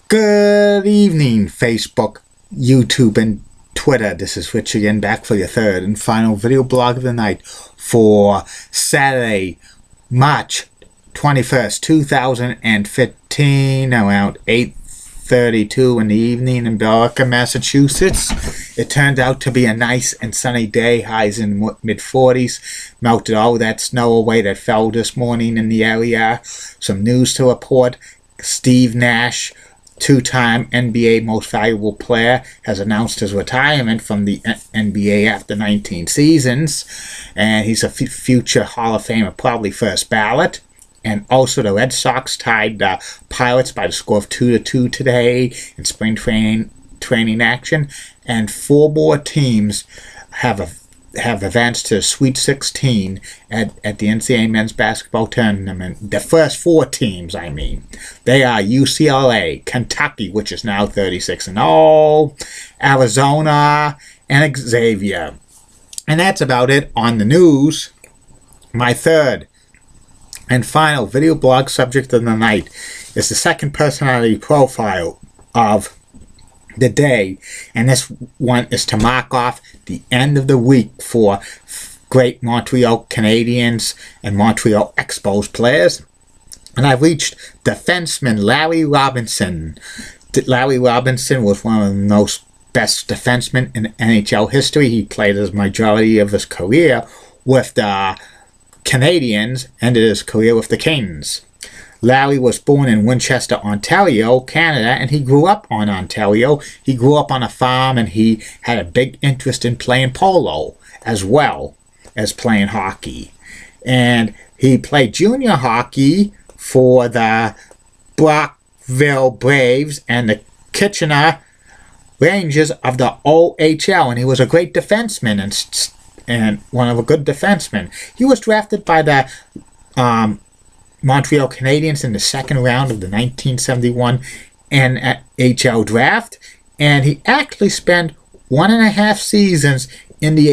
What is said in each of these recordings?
Good evening, Facebook, YouTube, and Twitter. This is Rich again, back for your third and final video blog of the night for Saturday, March 21st, 2015, around 8:32 in the evening in Billerica, Massachusetts. It turned out to be a nice and sunny day, highs in mid-40s, melted all that snow away that fell this morning in the area. Some news to report. Steve Nash, two-time NBA Most Valuable Player, has announced his retirement from the NBA after 19 seasons, and he's a future Hall of Famer, probably first ballot. And also the Red Sox tied the Pirates by the score of 2-2 today in spring training action, and 4 more teams have advanced to the Sweet 16 at the NCAA men's basketball tournament. The first 4 teams, they are UCLA, Kentucky, which is now 36-0, Arizona, and Xavier. And that's about it on the news. My third and final video blog subject of the night is the second personality profile of the day, and this one is to mark off the end of the week for great Montreal Canadiens and Montreal Expos players. And I've reached defenseman Larry Robinson. Larry Robinson was one of the most best defensemen in NHL history. He played the majority of his career with the Canadiens, ended his career with the Kings. Larry was born in Winchester, Ontario, Canada, and he grew up on Ontario. He grew up on a farm, and he had a big interest in playing polo as well as playing hockey. And he played junior hockey for the Brockville Braves and the Kitchener Rangers of the OHL, and he was a great defenseman and one of a good defenseman. He was drafted by the Montreal Canadiens in the second round of the 1971 NHL draft, and he actually spent 1.5 seasons in the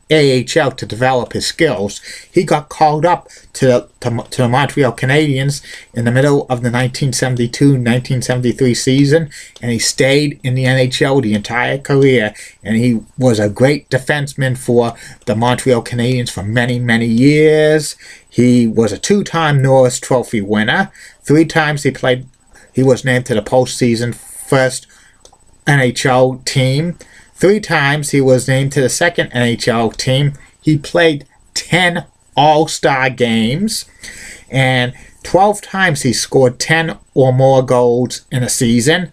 AHL to develop his skills. He got called up to the Montreal Canadiens in the middle of the 1972-1973 season, and he stayed in the NHL the entire career, and he was a great defenseman for the Montreal Canadiens for many, many years. He was a 2-time Norris Trophy winner. 3 times he was named to the postseason first NHL team. 3 times he was named to the second NHL team. He played 10 All-Star games, and 12 times he scored 10 or more goals in a season.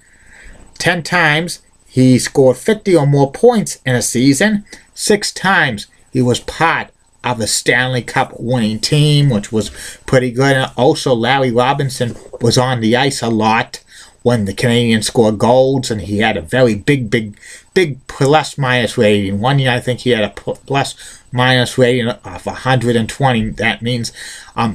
10 times he scored 50 or more points in a season. 6 times he was part of the Stanley Cup winning team, which was pretty good. And also Larry Robinson was on the ice a lot when the Canadiens scored goals, and he had a very big plus-minus rating. One year I think he had a plus-minus rating of 120. That means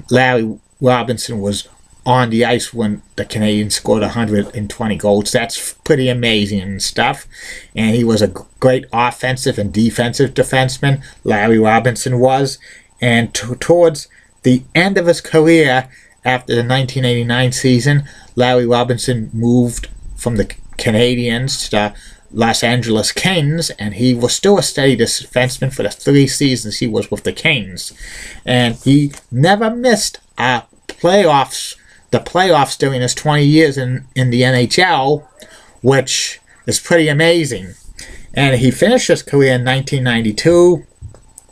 Larry Robinson was on the ice when the Canadiens scored 120 goals. That's pretty amazing and stuff. And he was a great offensive and defensive defenseman, Larry Robinson was. And towards the end of his career, after the 1989 season, Larry Robinson moved from the Canadiens to the Los Angeles Kings, and he was still a steady defenseman for the 3 seasons he was with the Kings. And he never missed the playoffs during his 20 years in the NHL, which is pretty amazing. And he finished his career in 1992,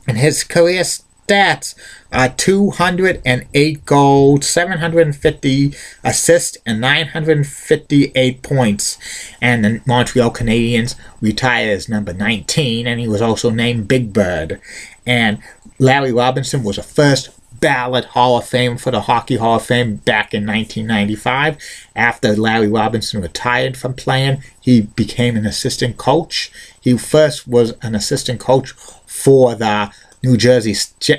and his career stats are 208 goals, 750 assists, and 958 points. And the Montreal Canadiens retired as number 19, and he was also named Big Bird. And Larry Robinson was a first ballot Hall of Fame for the Hockey Hall of Fame back in 1995. After Larry Robinson retired from playing, he became an assistant coach. He first was an assistant coach for the New Jersey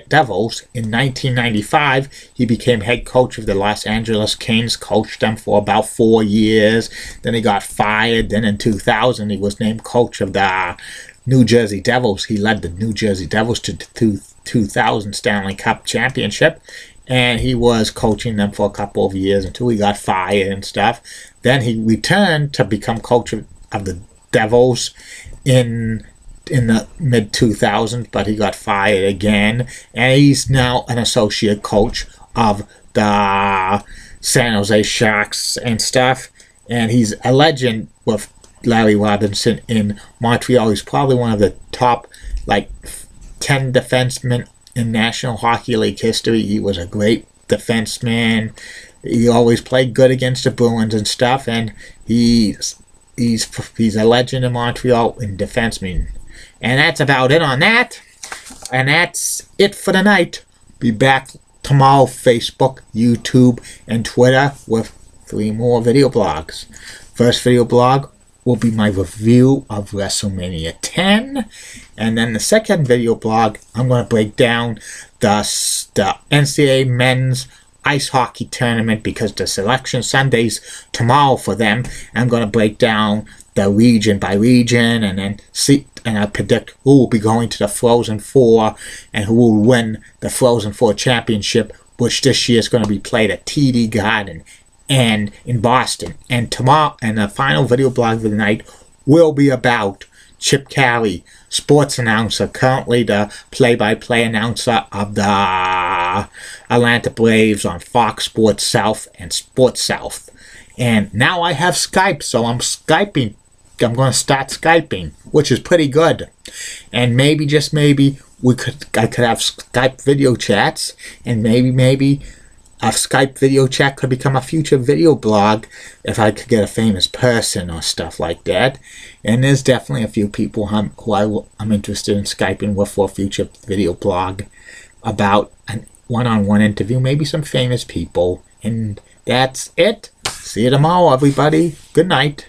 Devils. In 1995, he became head coach of the Los Angeles Kings, coached them for about 4 years. Then he got fired. Then in 2000, he was named coach of the New Jersey Devils. He led the New Jersey Devils to the 2000 Stanley Cup Championship, and he was coaching them for a couple of years until he got fired and stuff. Then he returned to become coach of the Devils in the mid 2000s, but he got fired again, and he's now an associate coach of the San Jose Sharks and stuff. And he's a legend with Larry Robinson in Montreal. He's probably one of the top 10 defensemen in National Hockey League history. He was a great defenseman. He always played good against the Bruins and stuff, and he's a legend in Montreal in defenseman. And that's about it on that. And that's it for the night. Be back tomorrow, Facebook, YouTube, and Twitter with 3 more video blogs. First video blog will be my review of WrestleMania 10. And then the second video blog, I'm going to break down the NCAA men's ice hockey tournament, because the selection Sunday's tomorrow for them. I'm going to break down the region by region, and then I predict who will be going to the Frozen Four and who will win the Frozen Four championship, which this year is going to be played at TD Garden and in Boston. And tomorrow, and the final video blog of the night will be about Chip Caray, sports announcer, currently the play-by-play announcer of the Atlanta Braves on Fox Sports South and Sports South. And now I have Skype, so I'm Skyping. I'm going to start Skyping, which is pretty good. And maybe, just maybe, I could have Skype video chats, and maybe a Skype video chat could become a future video blog if I could get a famous person or stuff like that. And there's definitely a few people who I'm interested in Skyping with for a future video blog about a one-on-one interview, maybe some famous people. And that's it. See you tomorrow, everybody. Good night.